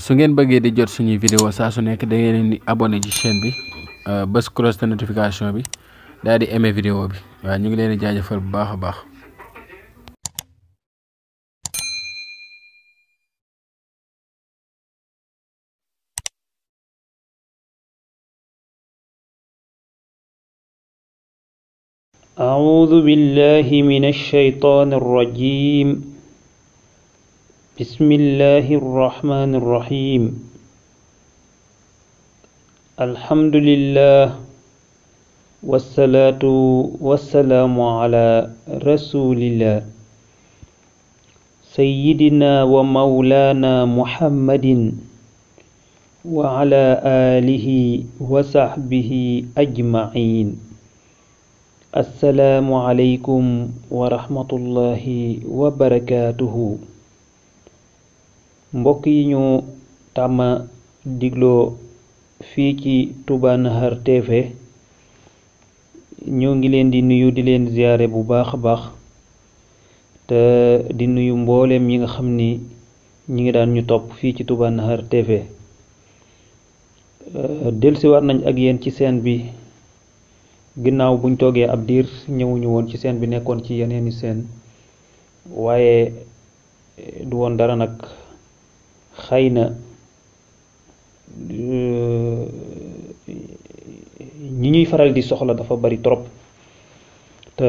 su ngeen bëggee di jot suñuy vidéo saa su nekk da ngeen di abonné ci chaîne bi bës cloche de notification bi daal di aimé vidéo bi waaw ñu ngi leen di jaajëfal bu baax a baax. أعوذ بالله من الشيطان الرجيم بسم الله الرحمن الرحيم الحمد لله والصلاة والسلام على رسول الله سيدنا ومولانا محمد وعلى آله وصحبه أجمعين السلام عليكم ورحمة الله وبركاته mbokk yi ñu tàmma digloo fii ci Touba Nahar TV ñoo ngi leen di nuyu di leen ziyaare bu baax a baax te di nuyu mbooleem ñi nga xam ni ñi ngi daan ñu topp fii ci Touba Nahar TV dellusiwaat nañ ak yéen ci seen bi ginnaaw buñ toogee ab diir ñëwuñu woon ci seen bi nekkoon ci yeneeni seen waaye du woon dara nag xëy na ñi ñuy faral di soxla dafa bari trop te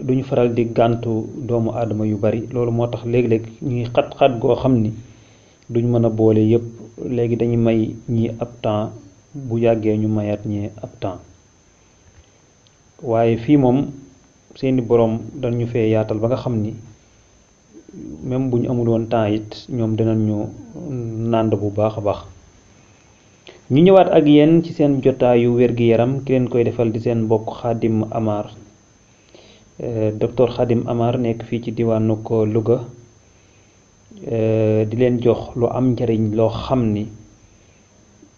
duñu faral di gàntu doomu aadama yu bari loolu moo tax léeg-léeg ñuy xat-xat goo xam ni duñ mën a boole yépp léegi dañuy may ñi ab temps bu yàggee ñu mayaat ñi ab temps waaye fii moom seeni boroom dañu fee yaatal ba nga xam ni même bu ñu amul woon temps it ñoom dinañ ñu nànd bu baax a baax ñu ñëwaat ak yéen ci seen jotaayu wér-gi-yaram ki leen koy defal di seen mbokk Khadim Amar docteur Khadim Amar nekk fii ci diwaanu ko Louga di leen jox lu am njariñ loo xam ni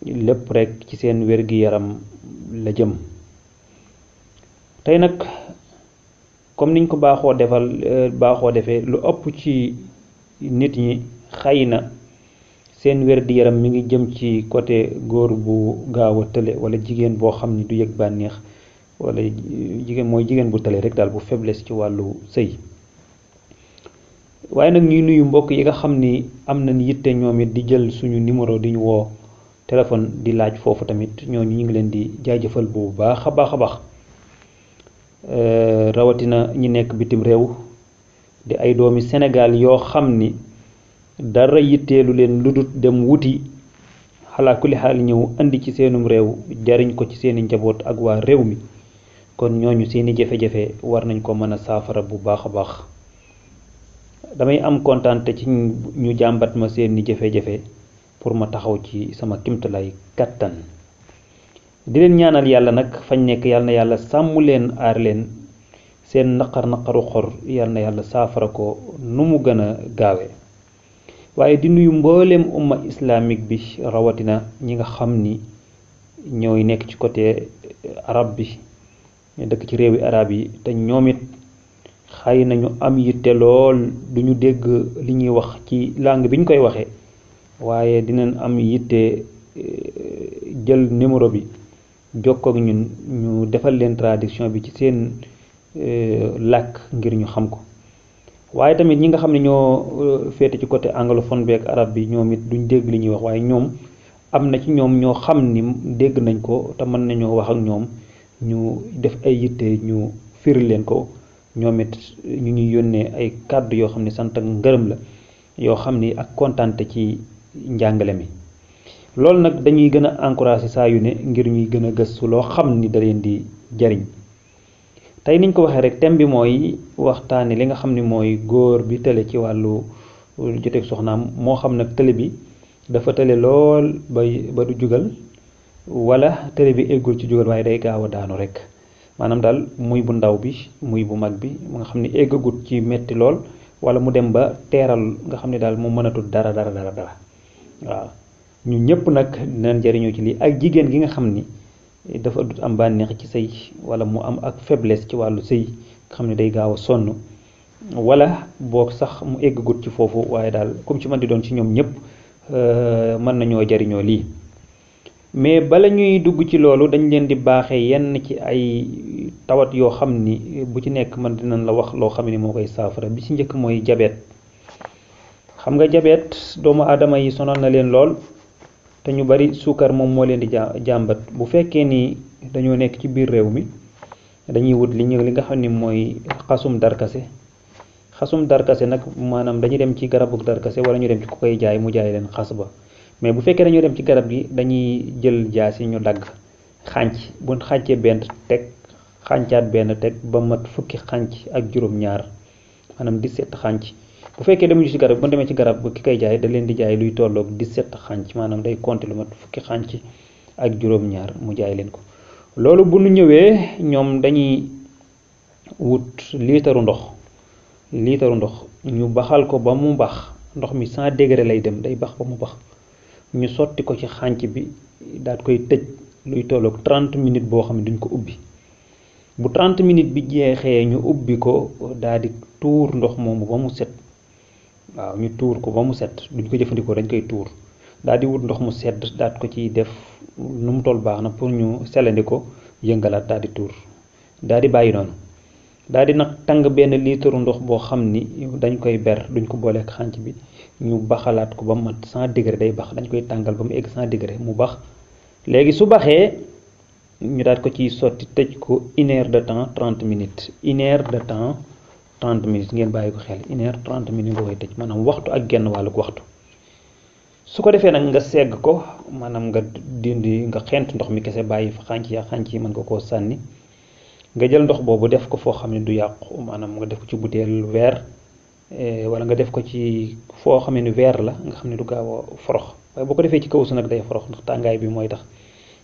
lépp rekk ci seen wér-gi-yaram la jëm tey nag comme niñ ko baaxoo defee lu ëpp ci nit ñi xëy na seen wér-di-yaram mi ngi jëm ci côté góor bu gaaw a tële wala jigéen boo xam ni du yëg bànneex wala jigéen bu tële rek daal bu faiblesse ci wàllu sëy waaye nag ñuy nuyu mbokk yi nga xam ni am nañ yitte ñoom it di jël suñu numéro di ñu woo téléphone di laaj foofu tamit ñooñu ñu ngi leen di jaajëfal bu baax a baax a baax rawatina ñi nekk bitim réew di ay doomi Sénégal yoo xam ni dara yitteelu leen lu dul dem wuti xalaa kulli xaal ñëw andi ci seenum réew jariñ ko ci seeni njaboot ak waa réew mi kon ñooñu seeni jafe-jafe war nañ ko mën a saafara bu baax a baax damay am kontaan te ci ñu jàmbat ma seeni jafe-jafe pour ma taxaw ci sama kimtalay kattan di leen ñaanal yàlla nag fañ nekk yàlla na yàlla sàmm leen aar leen seen naqaru xor yàlla na yàlla saafara ko nu mu gën a gaawe waaye di nuyu mbooleem umma islamique bi rawatina ñi nga xam ni ñooy nekk ci côté arab bi dëkk ci réewi arab yi te ñoom it xëy nañu am yitte lool duñu dégg li ñuy wax ci langue bi ñu koy waxee waaye dinañ am yitte jël numéro bi jokkoo ak ñun ñu defal leen traduction bi ci seen làkk ngir ñu xam ko waaye tamit ñi nga xam ne ñoo féete ci côté anglophone bi ak arab bi ñoom it duñ dégg li ñuy wax waaye ñoom am na ci ñoom ñoo xam ni dégg nañ ko te mën nañoo wax ak ñoom ñu def ay yitte ñu firi leen ko ñoom it ñu ñuy yónnee ay kàddu yoo xam ne sant ak ngërëm la yoo xam ni ak kontaante ci njàngale mi loolu nag dañuy gën a encourager saa yu ne ngir ñuy gën a gëstu loo xam ni da leen di jariñ tey niñ ko waxee rek thème bi mooy waxtaane li nga xam ni mooy góor bi tële ci wàllu joteeg soxnaam moo xam nag tële bi dafa tële lool ba du jugal wala tële bi eggul ci jugal waaye day gaaw a daanu rek maanaam daal muy bu ndaw bi muy bu mag bi mu nga xam ni eggagut ci metti lool wala mu dem ba teeral nga xam ne daal mu mënatul dara waaw ñu ñëpp nag dinañ jëriñoo ci lii ak jigéen gi nga xam ni dafa dut am bànneex ci sëy wala mu am ak faiblesse ci wàllu sëy nga xam ne day gaaw a sonn wala boog sax mu eggagut ci foofu waaye daal comme ci man di doon ci ñoom ñëpp mën nañoo jëriñoo lii. mais bala ñuy dugg ci loolu dañ leen di baaxee yenn ci ay tawat yoo xam ni bu ci nekk man dinañ la wax loo xam ni moo koy saafara bi ci njëkk mooy diabète. xam nga diabète doomu aadama yi sonal na leen lool te ñu bari suukar moom moo leen di jàmbat bu fekkee ni dañoo nekk ci biir réew mi dañuy wut li nga xam ni mooy xasum darkase. xasum darkase nag maanaam dañuy dem ci garabu darkase wala ñu dem ci ku koy jaay mu jaay leen xas ba. mais bu fekkee dañoo dem ci garab gi dañuy jël jaas yi ñu dagg xànc bu xàncee benn teg xàncaat benn teg ba mat fukki xànc ak juróom-ñaar maanaam 17 xànc bu fekkee demuñu ci garab bu demee ci garab ki koy jaay da leen di jaay luy tolloog 17 xànc maanaam day compter lu mat fukki xànc ak juróom-ñaar mu jaay leen ko. loolu bu nu ñëwee ñoom dañuy wut liitaru ndox ñu baxal ko ba mu bax ndox mi 100 degré lay dem day bax ba mu bax. ñu sotti ko ci xànc bi daal koy tëj luy tolloog 30 minutes boo xam ne duñ ko ubbi bu 30 minutes bi jeexee ñu ubbi ko daal di tuur ndox moomu ba mu set waaw ñu tuur ko ba mu set duñ ko jëfandikoo dañ koy tuur daal di wut ndox mu sedd daal ko ciy def nu mu toll baax na pour ñu selandi ko yëngalaat daal di tuur daal di bàyyi noonu daal di nag tàng benn liitaru ndox boo xam ni dañ koy ber duñ ko booleek xànc bi ñu baxalaat ko ba mat 100 degré day bax dañ koy tàngal ba mu egg 100 degré mu bax léegi su baxee ñu daal ko ciy sotti tëj ko 1 heure de temps 30 minutes 1 heure de temps 30 minutes ngeen bàyyi ko xel 1 heure 30 minutes nga koy tëj maanaam waxtu ak genn wàllug waxtu. su ko defee nag nga segg ko maanaam nga dindi nga xent ndox mi kese bàyyi fa xànc yi mën nga koo sànni nga jël ndox boobu def ko foo xam ne du yàqu maanaam nga def ko ci butéel verre. wala nga def ko ci foo xam ne verre la nga xam ne du gaaw a forox waaye boo ko defee ci kaw su nag day forox ndax tàngaay bi mooy tax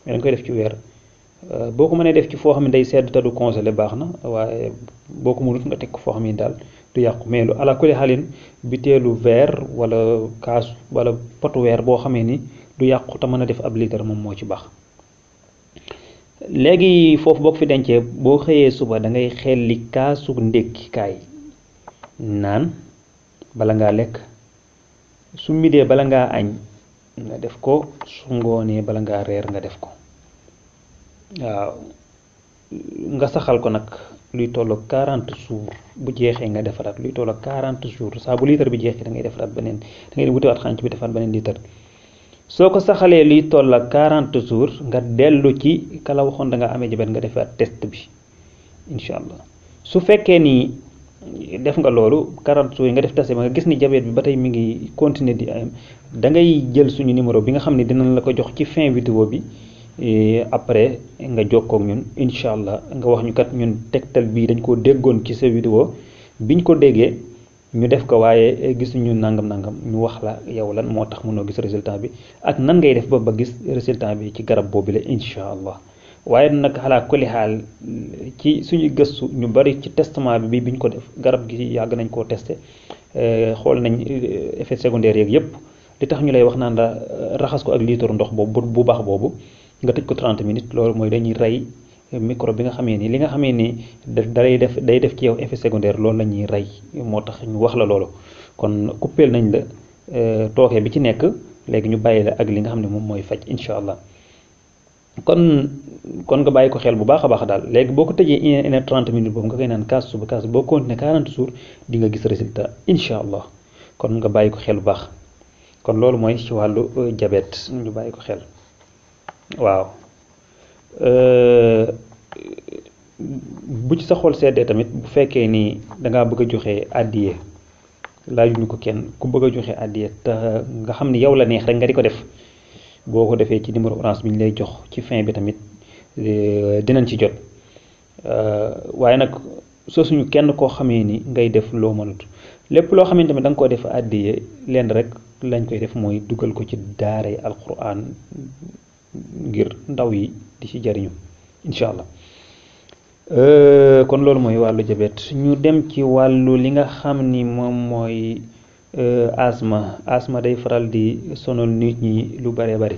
mais dañ koy def ci verre boo ko mënee def ci foo xam ne day sedd te du congelé baax na waaye boo ko mënut nga teg ko foo xam ne daal du yàqu mais lu ala kulli xaalin biteelu verre wala kaas wala potu verre boo xamee ni du yàqu te mën a def ab litre moom moo ci baax. léegi foofu boo ko fi dencee boo xëyee suba da ngay xelli kaasu ndékki kaay naan bala ngaa lekk su midee bala ngaa añ nga def ko su ngoonee bala ngaa reer nga def ko waaw nga saxal ko nag luy tolloog 40 jours bu jeexee nga defaraat luy tolloog 40 jours saa bu litre bi jeexee da ngay defaraat beneen da ngay wutiwaat xànc bi defaat beneen litre soo ko saxalee luy tolloog 40 jours nga dellu ci kala waxoon da nga amee jabet nga defaat test bi incha allah su fekkee ni def nga loolu 40 jours yi nga def test ba nga gis ni diabète bi ba tey mi ngi continuer di am da ngay jël suñu numéro bi nga xam ne dinañ la ko jox ci fin vidéo bi après nga jokkoo ak ñun incha allah nga wax ñu kat ñun tegtal bii dañ koo déggoon ci sa vidéo biñ ko déggee ñu def ko waaye gisuñu nangam ñu wax la yow lan moo tax mënoo gis résultat bi ak nan ngay def ba gis résultat bi ci garab boobu la incha allah. waaye nag xalaa kulli xaal ci suñu gëstu ñu bari ci testament bi biñ ko def garab gi yàgg nañ koo testé xool nañ effet secondaire yeeg yépp li tax ñu lay wax naan la raxas ko ak litre ndox boobu bu baax boobu nga tëj ko 30 minutes loolu mooy dañuy rey microbe bi nga xamee ni li nga xamee ni day def ci yow effet secondaire loolu la ñuy rey moo tax ñu wax la loolu kon kuppeel nañ la tooke bi ci nekk léegi ñu bàyyi la ak li nga xam ne moom mooy faj incha allah. kon nga bàyyi ko xel bu baax a baax daal léegi boo ko tëjee 1 heure 30 minutes boobu nga koy naan kaas suba kaas boo continué 40 jours di nga gis résultat incha allah kon nga bàyyi ko xel bu baax kon loolu mooy ci wàllu diabète ñu bàyyi ko xel waaw bu ci sa xol seddee tamit bu fekkee ni dangaa bëgg a joxe àddiye laajuñu ko kenn ku bëgg a joxe àddiye te nga xam ni yow la neex rek nga di ko def boo ko defee ci numéro orange bi ñu lay jox ci fin bi tamit dinañ ci jot waaye nag soo suñu kenn koo xamee ni ngay def loo mënut lépp loo xamante tamit da nga ko def àddiye leen rek lañ koy def mooy dugal ko ci daaray alquran ngir ndaw yi di ci jariñu incha allah kon loolu mooy wàllu diabète ñu dem ci wàllu li nga xam ni moom mooy asma day faral di sonal nit ñi lu bare bari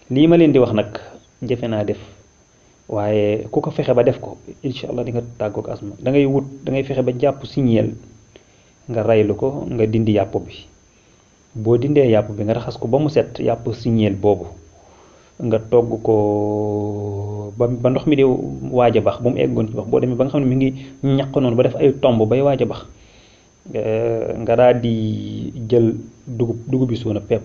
lii ma leen di wax nag jafe naa def waaye ku ko fexe ba def ko incha allah di nga tàggoog asma da ngay fexe ba jàpp signeel nga raylu ko nga dindi yàpp bi boo dindee yàpp bi nga raxas ko ba mu set yàpp signeel boobu nga togg ko ba ndox mi di waaj a bax ba mu eggoon ci bax boo demee ba nga xam ne mi ngi ñaq noonu ba def ay tomb bay waaj a bax nga daal di jël dugub bi suuna pepp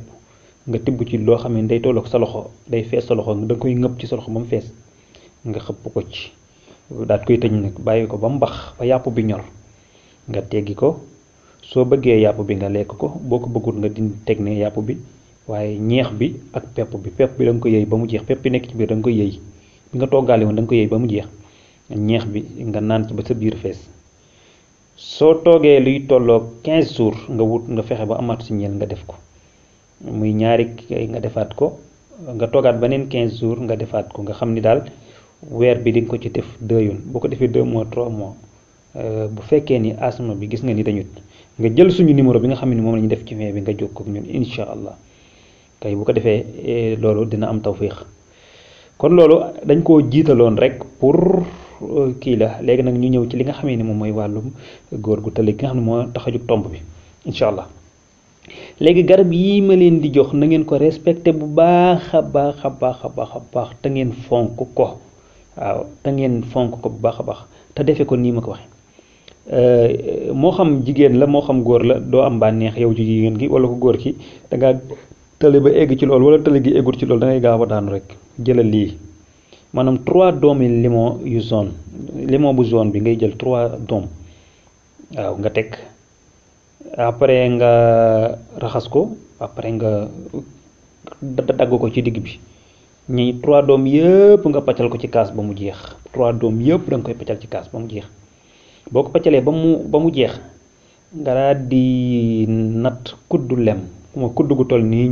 nga tibb ci loo xam ne day tolloog sa loxo day fees sa loxo da nga koy ngëpp ci sa loxo ba mu fees nga xëpp ko ci daal koy tëj nag bàyyi ko ba mu bax ba yàpp bi ñor nga teggi ko soo bëggee yàpp bi nga lekk ko boo ko bëggul nga dindi teg ne yàpp bi waaye ñeex bi ak pepp bi da nga ko yëy ba mu jeex pepp bi nekk ci biir da nga koy yëy bi nga toggaale woon da nga ko yëy ba mu jeex ñeex bi nga naan ci ba sa biir fees soo toogee luy tolloo 15 jours nga fexe ba amaat si ñeel nga def ko muy ñaari nga defaat ko nga toogaat beneen 15 jours nga defaat ko nga xam ni daal weer bi di nga ko ci def 2 yoon boo ko defee 2 mois 3 mois bu fekkee ni asma bi gis nga ni dañut nga jël suñu numéro bi nga xam ne moom la ñu def ci fin bi nga jokkoo ak ñun incha allah kay bu ko defee loolu dina am tawfiix kon loolu dañ koo jiitaloon rek pour kii la léegi nag ñu ñëw ci li nga xamee ni moom mooy wàllum góor gu tële gi nga xam ne moo tax a jóg tomb bi incha allah léegi garab yii ma leen di jox na ngeen ko respecté bu baax a baax a baax a baax a baax te ngeen fonk ko waaw te ngeen fonk ko bu baax a baax te defe ko nii ma ko waxee moo xam jigéen la moo xam góor la doo am bànneex yow ci jigéen gi wala ko góor ki da ngaa tële ba egg ci loolu wala tële gi eggul ci loolu da ngay gaaw a daanu rek jëlal lii maanaam 3 doomi limon yu jaune limon bu jaune bi ngay jël 3 doom waaw nga teg après nga raxas ko après nga dagg ko ci digg bi ñi 3 doom yëpp nga paccal ko ci kaas ba mu jeex 3 doom yëpp da nga koy paccal ci kaas ba mu jeex boo ko paccalee ba mu jeex nga daal di natt kuddu lem mooy kudd gu toll nii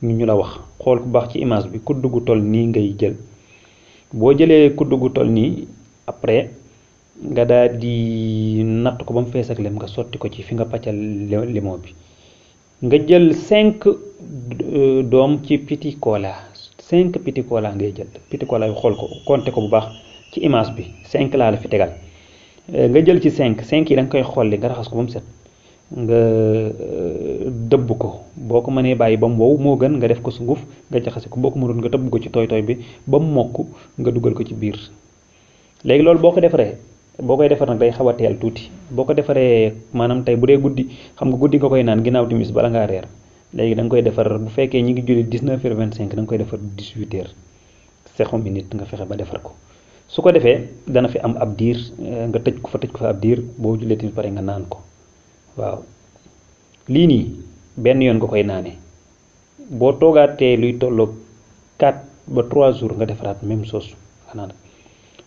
ñu la wax xool ku baax ci image bi kudd gu toll nii ngay jël boo jëlee kudd gu toll nii après nga daal di natt ko ba mu fees ak lem nga sotti ko ci fi nga paccal limon bi nga jël 5 doom ci petit cola 5 petit cola ngay jël petit cola yu xool ko compter ko bu baax ci image bi 5 laa la fi tegal nga jël ci 5 yi da nga koy xolli nga raxas ko ba mu set nga dëbb ko boo ko mënee bàyyi ba mu wow moo gën nga def ko sunguf nga jaxase ko boo ko mënoon nga dëbb ko ci tooy bi ba mu mokk nga dugal ko ci biir léegi loolu boo koy defar nag day xaw a teel tuuti boo ko defaree maanaam tey bu dee guddi xam nga guddi nga koy naan ginnaaw timis bala ngaa reer léegi da nga koy defar bu fekkee ñi ngi julli 19h25 da nga koy defar 18h 0 minute nga fexe ba defar ko su ko defee dana fi am ab diir nga tëj ko fa ab diir boo jullee timis pare nga naan ko waaw lii nii benn yoon nga koy naane boo toogaatee luy tolloog 4 ba 3 jours nga defaraat même chose xanaa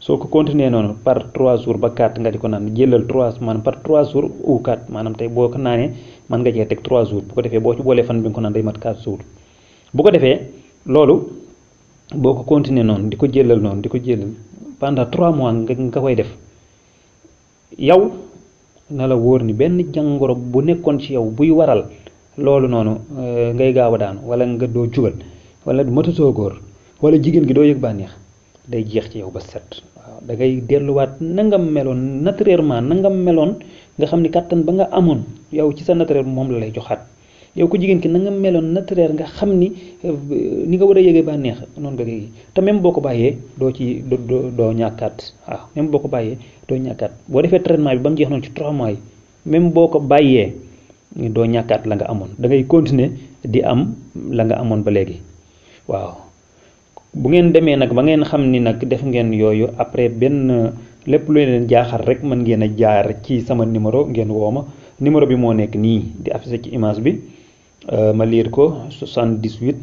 soo ko continuer noonu par 3 jours ba 4 nga di ko naan jëlal 3 maanaam par 3 jours ou 4 maanaam tey boo ko naanee mën nga cee teg 3 jours bu ko defee boo ci boolee fan bi nga ko naan day mat 4 jours bu ko defee loolu boo ko continuer noonu di ko jëlal pendant 3 mois nga koy def yow na la wóor ni benn jàngoro bu nekkoon ci yow buy waral loolu noonu ngay gaaw a daanu wala nga doo jugal wala matatoo góor wala jigéen gi doo yëg bànneex day jeex ci yow ba set waaw da ngay delluwaat na nga meloon naturellement na nga meloon nga xam ni kàttan ba nga amoon yow ci sa naturel moom la lay joxaat yow ko jigéen ki na nga meloon naturel nga xam ni nga war a yëgee bànneex noonu nga yëgee te même boo ko bàyyee doo ñàkkaat waaw même boo ko bàyyee doo ñàkkaat boo defee traitement bi ba mu jeex noonu ci 3 mois yi même boo ko bàyyee doo ñàkkaat la nga amoon da ngay continuer di am la nga amoon ba léegi waaw bu ngeen demee nag ba ngeen xam ni nag def ngeen yooyu après benn lépp lu leen jaaxal rek mën ngeen a jaar ci sama numéro ngeen woo ma numéro bi moo nekk nii di affiché ci image bi ma liir ko 78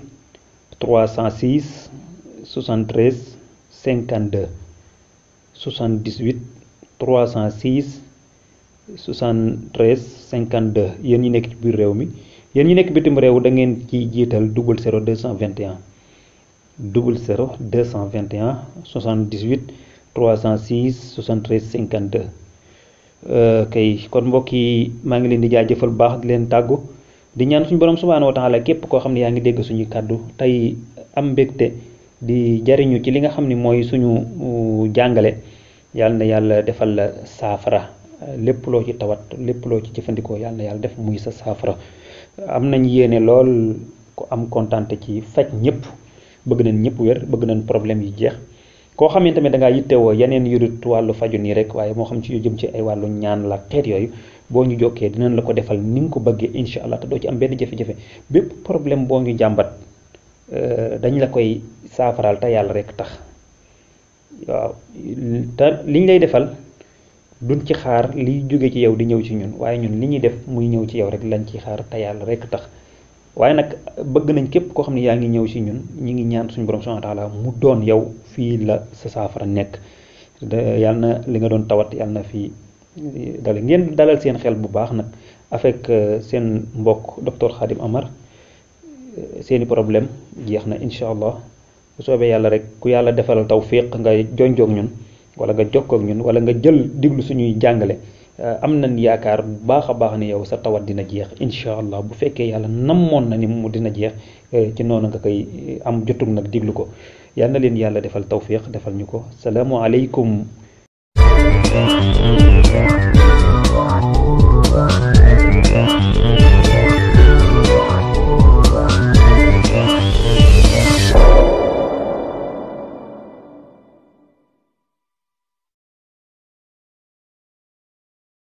306 73 52 78 306 73 52 yéen ñi nekk ci biir réew mi yéen ñi nekk bitim réew da ngeen ci jiital 00 221 00 221 78 306 73 52 kay kon mbokk yi maa ngi leen di jaajëfal baax di leen tàggu di ñaan suñu borom subhanahu wa taala képp koo xam ne yaa ngi dégg suñu kàddu tey am mbégte di jariñu ci li nga xam ne mooy suñu jàngale yàlla na yàlla defal la saafara lépp loo ci tawat lépp loo ci jëfandikoo yàlla na yàlla def muy sa saafara. am nañ yéene lool ko am kontante ci faj ñëpp, bëgg nañ ñëpp wér, bëgg nañ problème yi jeex. koo xam ne tamit da ngaa yittewoo yeneen yudut wàllu faju nii rek waaye moo xam ci yu jëm ci ay wàllu ñaan la xeet yooyu, boo ñu jokkee dinañ la ko defal ni nga ko bëggee incha allah te doo ci am benn jafe-jafe. bépp problème boo ñu jàmbat dañ la koy saafaraal te yàlla rek tax. waaw te liñ lay defal duñ ci xaar liy jóge ci yow di ñëw ci ñun, waaye ñun li ñuy def muy ñëw ci yow rek lañ ci xaar te yàlla rek tax. waaye nag bëgg nañ képp koo xam ne yaa ngi ñëw ci ñun ñi ngi ñaan suñu borom subhanahu wa taala mu doon yow fii la sa saafara nekk. yàlla na li nga doon tawat yàlla na fii dal. ngeen dalal seen xel bu baax nag avec seen mbokk docteur Khadim Amar. seeni problème jeex na incha allah bu soobee yàlla rek ku yàlla defal tawfiq nga jonjoog ñun wala nga jokkoog ñun wala nga jël diglu suñuy jàngale, am nañ yaakaar bu baax a baax ni yow sa tawat dina jeex incha allah. bu fekkee yàlla namoon na ni mu dina jeex ci noonu nga koy am jotug nag diglu ko. yal na leen yàlla defal tawfiq defal ñu ko. salaamu aleykum.